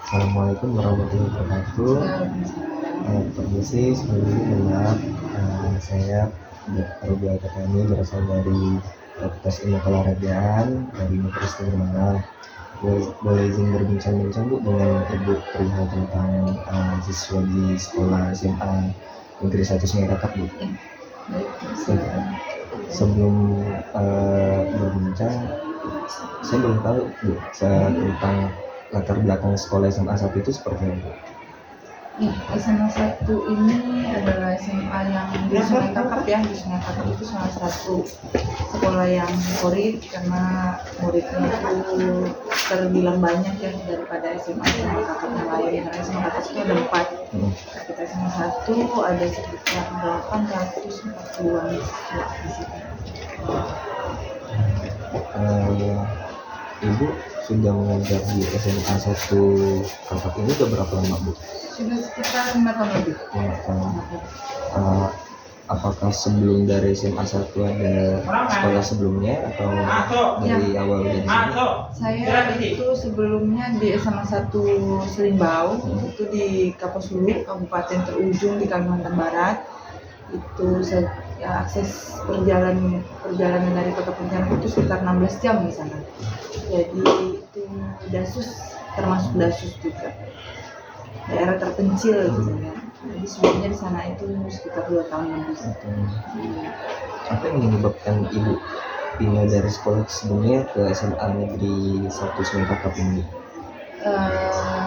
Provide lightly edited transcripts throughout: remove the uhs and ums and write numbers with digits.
Assalamualaikum warahmatullahi wabarakatuh. Permisi, sebelumnya saya Dr. Kami berasal dari Fakultas Ilmu Keolahragaan dari Universitas Gurmana. Boleh izin berbincang-bincang Bu dengan Ibu perihal tentang siswa di sekolah SMA Negeri 1 Sungai Kakap Bu. Sebelum berbincang, saya belum tahu Bu tentang latar belakang sekolah SMA 1 itu seperti apa? Ya, SMA 1 ini adalah SMA yang di Sungai Kakap ya. Di Sungai Kakap itu salah satu sekolah yang favorit karena muridnya itu terbilang banyak ya daripada SMA Kakap yang lain. Karena SMA Kakap itu ada 4. Kita SMA 1 ada sekitar 840-an siswa di situ. Ibu sudah mengajar di SMA 1 Kakap ini udah berapa lama Bu? Sudah sekitar 5 tahun lebih. 5 tahun. Apakah sebelum dari SMA 1 ada sekolah sebelumnya atau dari awal dari sini? Saya itu sebelumnya di SMA 1 Selimbau, itu di Kaposulu, Kabupaten terujung di Kalimantan Barat. Itu akses perjalanan dari Kota Pontianak itu sekitar 16 jam di sana. Jadi itu Dasus, termasuk Dasus juga. Daerah terpencil gitu ya. Jadi sebelumnya di sana itu sekitar 2 tahun lebih. Apa yang menyebabkan Ibu pindah dari sekolah sebelumnya ke SMA Negeri 1 Sungai Kakap ini?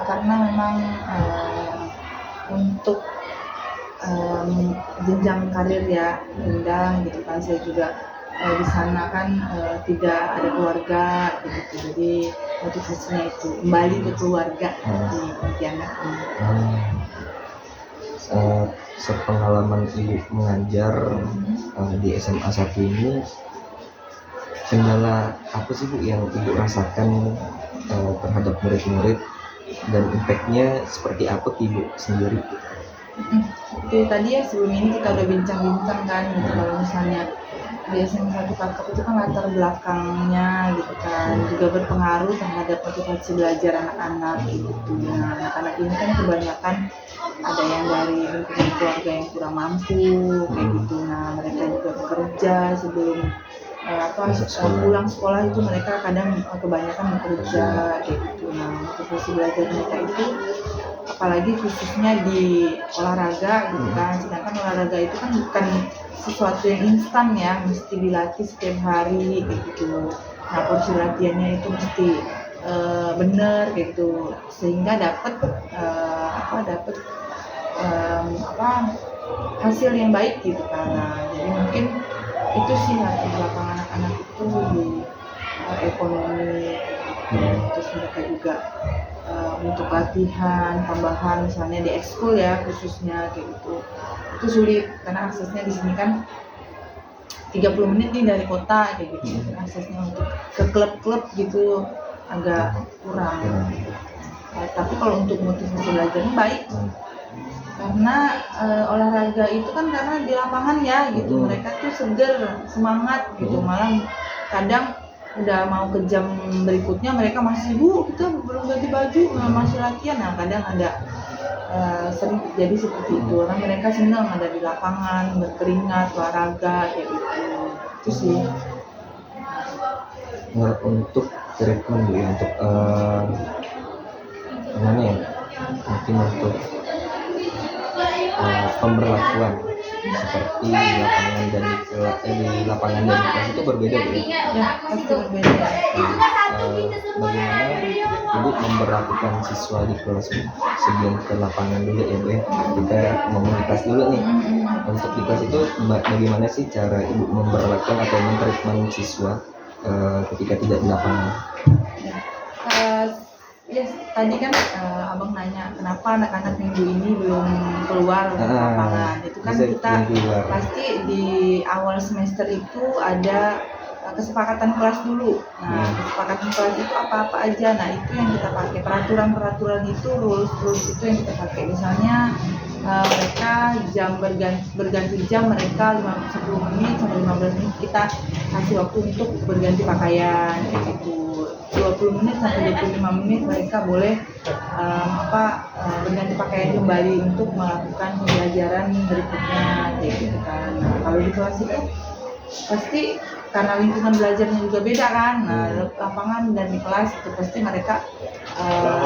Karena memang untuk jenjang karir ya rendah gitu kan. Saya juga di sana kan tidak ada keluarga gitu. Jadi motivasinya itu kembali ke keluarga di Pontianak ini. Sepengalaman Ibu mengajar di SMA 1 ini, kendala apa sih Bu yang Ibu rasakan terhadap murid-murid dan impact-nya seperti apa Ibu sendiri? Itu tadi ya sebelum ini kita udah bincang-bincang kan gitu. Kalau misalnya di SMA 1 Kakap itu kan latar belakangnya gitu kan juga berpengaruh terhadap motivasi belajar anak-anak gitu. Nah, anak-anak ini kan kebanyakan ada yang dari lingkungan keluarga yang kurang mampu kayak gitu. Nah, mereka juga bekerja sebelum pulang sekolah itu mereka kadang kebanyakan bekerja kayak gitu. Nah, motivasi belajar mereka itu apalagi khususnya di olahraga gitu kan. Sedangkan olahraga itu kan bukan sesuatu yang instan ya, mesti dilatih setiap hari kayak gitu. Nah, porsi latihannya itu mesti bener kayak gitu sehingga dapat hasil yang baik gitu kan. Nah, jadi mungkin itu sih latar belakang anak-anak itu di ekonomi. Terus mereka juga untuk latihan tambahan misalnya di ekskul ya khususnya kayak gitu, itu sulit karena aksesnya di sini kan 30 menit nih dari kota kayak gitu. Aksesnya untuk ke klub-klub gitu agak kurang. Tapi kalau untuk motivasi belajarnya baik karena olahraga itu kan karena di lapangan ya gitu. Mereka tuh seger, semangat gitu. Malah kadang udah mau ke jam berikutnya mereka masih kita belum ganti baju, masih latihan. Nah, kadang ada sering jadi seperti itu. Karena mereka senang ada di lapangan, berkeringat, olahraga kayak gitu. Itu sih. Untuk treatment Bu ya, untuk gimana ya? Mungkin untuk pemberlakuan seperti di lapangan dan di kelas itu berbeda Bu ya? Ya, pasti berbeda. Bagaimana Ibu memperlakukan siswa di kelas sebelum ke lapangan dulu ya Bu ya? Kita ngomong di kelas dulu nih. Untuk di kelas itu bagaimana sih cara Ibu memperlakukan atau mentreatment siswa ketika tidak di lapangan? Tadi kan abang nanya kenapa anak-anak minggu ini belum keluar ke lapangan. Itu kan kita pasti di awal semester itu ada kesepakatan kelas dulu. Nah, kesepakatan kelas itu apa-apa aja. Nah, itu yang kita pakai, peraturan itu, rules itu yang kita pakai. Misalnya mereka jam berganti jam, mereka 10 menit sampai 15 menit kita kasih waktu untuk berganti pakaian kayak gitu. 20 menit sampai 25 menit mereka boleh berganti pakaian kembali untuk melakukan pembelajaran berikutnya kayak gitu kan. Nah, kalau di kelas itu pasti karena lingkungan belajarnya juga beda kan. Nah, lapangan dan di kelas itu pasti mereka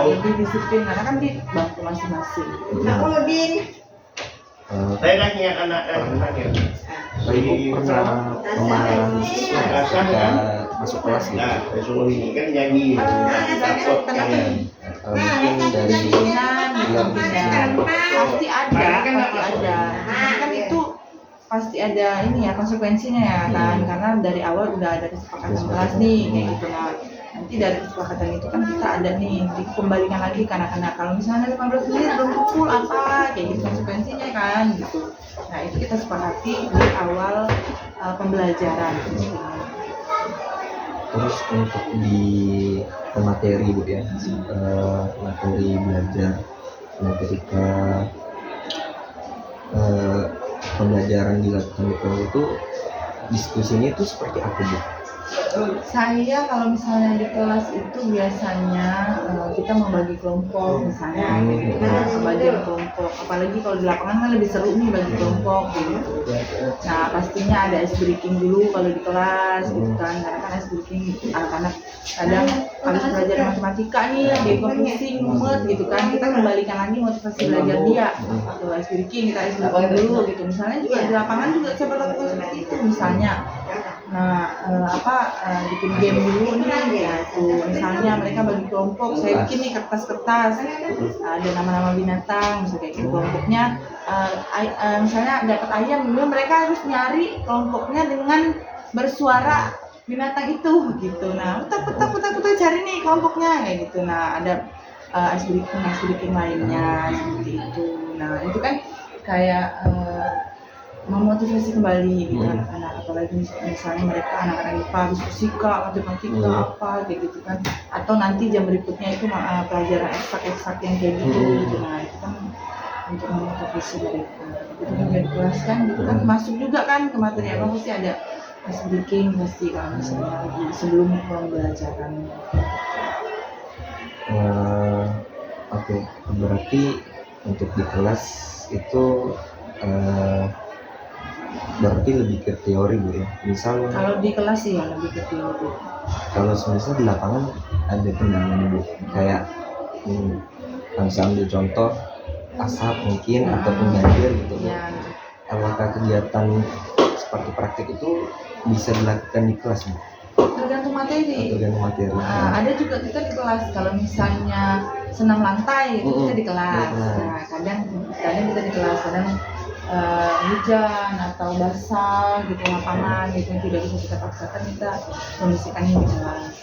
lebih disiplin karena kan di bangku masing-masing. Saya nanya anak-anak ya. Ibu pernah memarahi siswa ketika masuk kelas gitu? Nah, Rasulullah ini kan nyanyi. Mungkin dari pasti ada. Kan itu pasti ada ini ya konsekuensinya ya kan, karena dari awal udah ada kesepakatan kelas nih kayak gitu. Nah, nanti dari kesepakatan itu kan kita ada nih dikembalikan lagi ke anak-anak. Kalau misalnya 15 menit belum kumpul apa kayak gitu konsekuensinya kan gitu. Nah, itu kita sepakati di awal pembelajaran. Terus untuk di materi Bu ya, materi belajar. Nah, ketika pembelajaran dilakukan di kelas itu, diskusinya itu seperti apa Bu? Saya kalau misalnya di kelas itu biasanya kita membagi kelompok misalnya gitu, pembagian kelompok, apalagi kalau di lapangan kan lebih seru nih bagi kelompok gitu. Nah, pastinya ada ice breaking dulu kalau di kelas gitu kan, karena kan ice breaking anak-anak kadang habis belajar matematika nih dia pusing mumet gitu kan, kita kembalikan lagi motivasi belajar dia atau ice breaking, kita ice breaking dulu gitu. Misalnya juga di lapangan juga saya berlakukan seperti itu misalnya. Nah, bikin game dulu nih gitu. Misalnya mereka bagi kelompok, saya bikin nih kertas-kertas, ada nama-nama binatang, misalnya kayak gitu kelompoknya. Misalnya dapat ayam, dulu mereka harus nyari kelompoknya dengan bersuara binatang itu gitu. Nah, takut cari nih kelompoknya kayak gitu. Nah, ada ice breaking lainnya seperti itu. Nah, itu kan kayak memotivasi kembali gitu anak-anak, apalagi misalnya mereka anak-anak IPA habis fisika, matematika apa kayak gitu kan, atau nanti jam berikutnya itu pelajaran eksak yang kayak gitu. Nah, itu kan untuk memotivasi mereka. Itu kan dari kelas kan gitu kan masuk juga kan ke materi apa pasti ada ice breaking pasti kalau misalnya sebelum pembelajaran. Oke, berarti untuk di kelas itu berarti lebih ke teori Bu ya. Misal kalau di kelas sih ya lebih ke teori. Kalau misalnya di lapangan ada tendangan Bu, kayak saya ambil contoh asap mungkin ataupun banjir gitu Bu. Ya. Apakah kegiatan seperti praktik itu bisa dilakukan di kelas Bu? Tergantung materi. Ada juga kita di kelas kalau misalnya senam lantai itu kita di kelas. Nah, kadang kita di kelas, kadang hujan atau basah gitu lapangan gitu tidak bisa kita paksakan, kita kondisikan di kelas.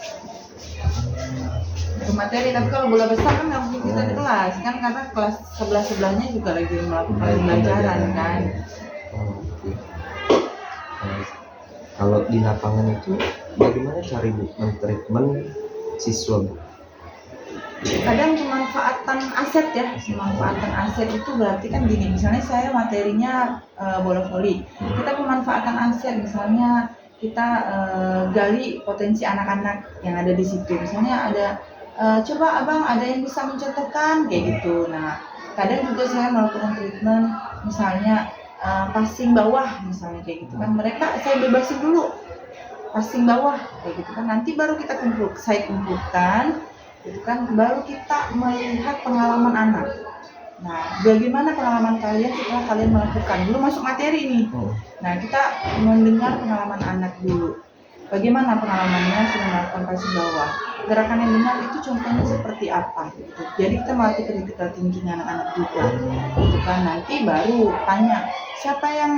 Itu materi, tapi kalau bola besar kan nggak mungkin kita di kelas kan, karena kelas sebelahnya juga lagi melakukan pembelajaran kan. Kalau di lapangan itu bagaimana cara Bu mentreatment siswa Bu? Kadang pemanfaatan aset itu berarti kan gini, misalnya saya materinya bola voli, kita pemanfaatan aset, misalnya kita gali potensi anak-anak yang ada di situ, misalnya ada coba abang ada yang bisa mencontohkan kayak gitu. Nah, kadang juga saya melakukan treatment misalnya passing bawah misalnya kayak gitu kan, mereka saya bebasin dulu passing bawah kayak gitu kan, nanti baru saya kumpulkan itu kan, baru kita melihat pengalaman anak. Nah, bagaimana pengalaman kalian setelah kalian melakukan, dulu masuk materi nih. Nah, kita mendengar pengalaman anak dulu, bagaimana pengalamannya setelah melakukan passing bawah, gerakan yang benar itu contohnya seperti apa gitu. Jadi kita melatih critical thinking anak-anak juga gitu kan. Nanti baru tanya siapa yang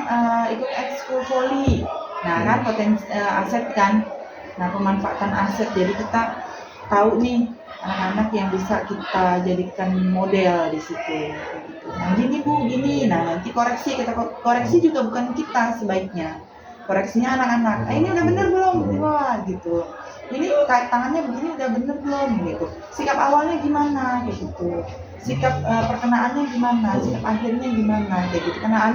ikut ekskul voli. Nah, kan potensi aset kan. Nah, pemanfaatan aset, jadi kita tahu nih anak-anak yang bisa kita jadikan model di situ gitu. Nah, gini Bu, gini. Nah, nanti kita koreksi juga bukan kita sebaiknya. Koreksinya anak-anak. Ini udah bener belum? Wah, gitu. Ini tangannya begini udah bener belum gitu. Sikap awalnya gimana kayak gitu. Sikap perkenaannya gimana, sikap akhirnya gimana kayak gitu. Karena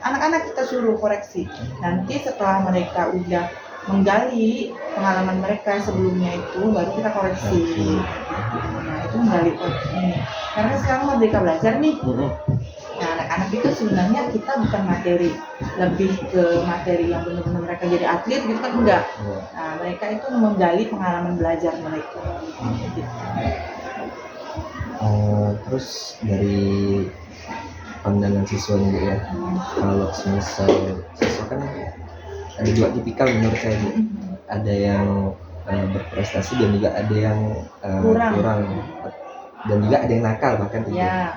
anak-anak kita suruh koreksi. Nanti setelah mereka udah menggali pengalaman mereka sebelumnya itu baru kita koreksi. Nah itu menggali ini karena sekarang Merdeka Belajar nih. Nah anak-anak itu sebenarnya kita bukan materi, lebih ke materi yang benar-benar mereka jadi atlet gitu kan enggak. Nah mereka itu menggali pengalaman belajar mereka. Gitu. Terus dari pandangan siswa Bu ya, kalau misal siswa kan ada dua tipikal menurut saya Bu. Ada yang berprestasi dan juga ada yang kurang dan juga ada yang nakal bahkan gitu. Ya.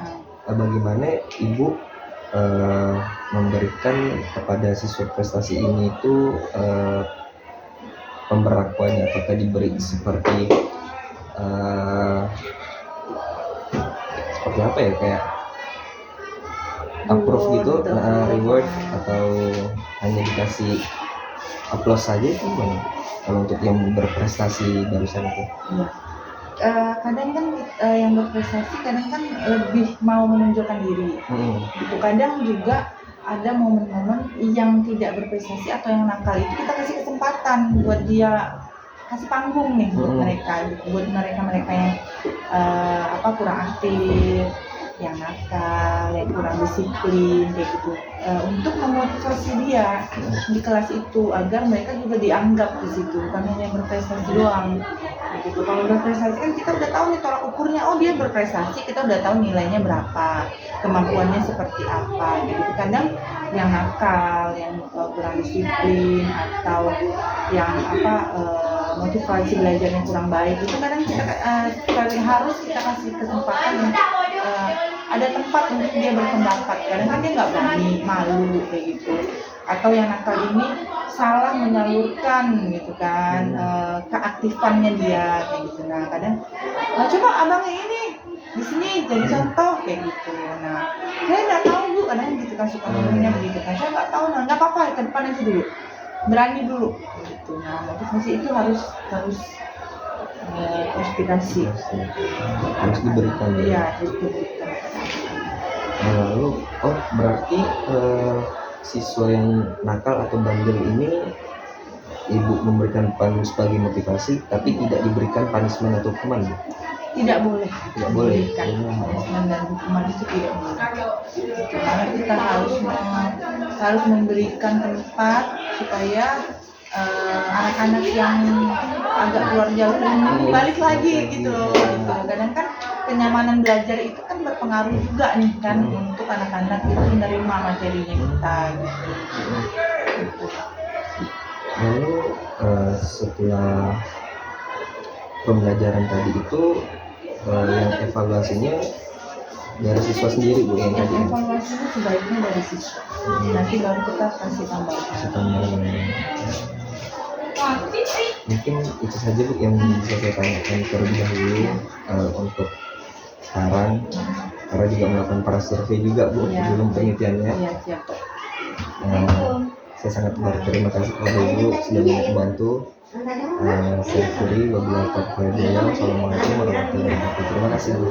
Bagaimana Ibu memberikan kepada siswa prestasi ini itu pemberlakuannya, apakah diberi seperti apa ya, kayak approve gitu, reward, atau hanya dikasih applause saja itu gimana? Kalau untuk yang berprestasi barusan itu? Kadang kan yang berprestasi kadang kan lebih mau menunjukkan diri. Gitu. Kadang juga ada momen-momen yang tidak berprestasi atau yang nakal itu kita kasih kesempatan buat dia, kasih panggung nih buat mereka, gitu. Buat mereka yang kurang aktif, yang nakal, yang kurang disiplin kayak gitu, untuk memotivasi dia di kelas itu agar mereka juga dianggap di situ, bukan hanya berprestasi doang. Gitu. Kalau berprestasi kan kita udah tahu nih tolak ukurnya, oh dia berprestasi, kita udah tahu nilainya berapa, kemampuannya seperti apa. Gitu. Kadang yang nakal, yang kurang disiplin atau yang motivasi belajarnya kurang baik itu kadang kita harus kita kasih kesempatan untuk ada tempat untuk dia berpendapat. Kadang kan dia nggak berani, malu kayak gitu. Atau yang nakal ini salah menyalurkan gitu kan keaktifannya dia kayak gitu. Nah kadang coba abangnya ini di sini jadi contoh kayak gitu. Nah saya nggak tahu Bu, kadang gitu kan suka ngomongnya begitu kan, saya nggak tahu, nah nggak apa-apa, ke depan aja dulu, berani dulu gitu. Nah motivasi itu harus inspirasi harus diberikan. Iya, harus diberikan. Lalu berarti siswa yang nakal atau bandel ini Ibu memberikan sebagai motivasi, tapi tidak diberikan punishment atau hukuman? Tidak boleh. Tidak boleh. Punishment dan hukuman itu tidak boleh. Karena kita harus memberikan tempat supaya anak-anak yang agak keluar jalur ini balik lagi gitu loh. Gitu. Kadang kan kenyamanan belajar itu kan berpengaruh juga nih kan untuk anak-anak itu menerima materinya kita gitu. Lalu setelah pembelajaran tadi itu yang evaluasinya dari siswa sendiri Bu yang tadi? Evaluasinya sebaiknya dari siswa. Nanti baru kita kasih tambahan. Mungkin itu saja Bu yang bisa saya tanyakan terlebih dahulu untuk sekarang, karena juga melakukan para survei juga Bu sebelum penelitiannya. Iya, siap. Saya sangat berterima kasih kepada Ibu sudah membantu. Saya akhiri, wabillahi taufiq wal hidayah. Wassalamualaikum warahmatullahi wabarakatuh. Terima kasih Bu.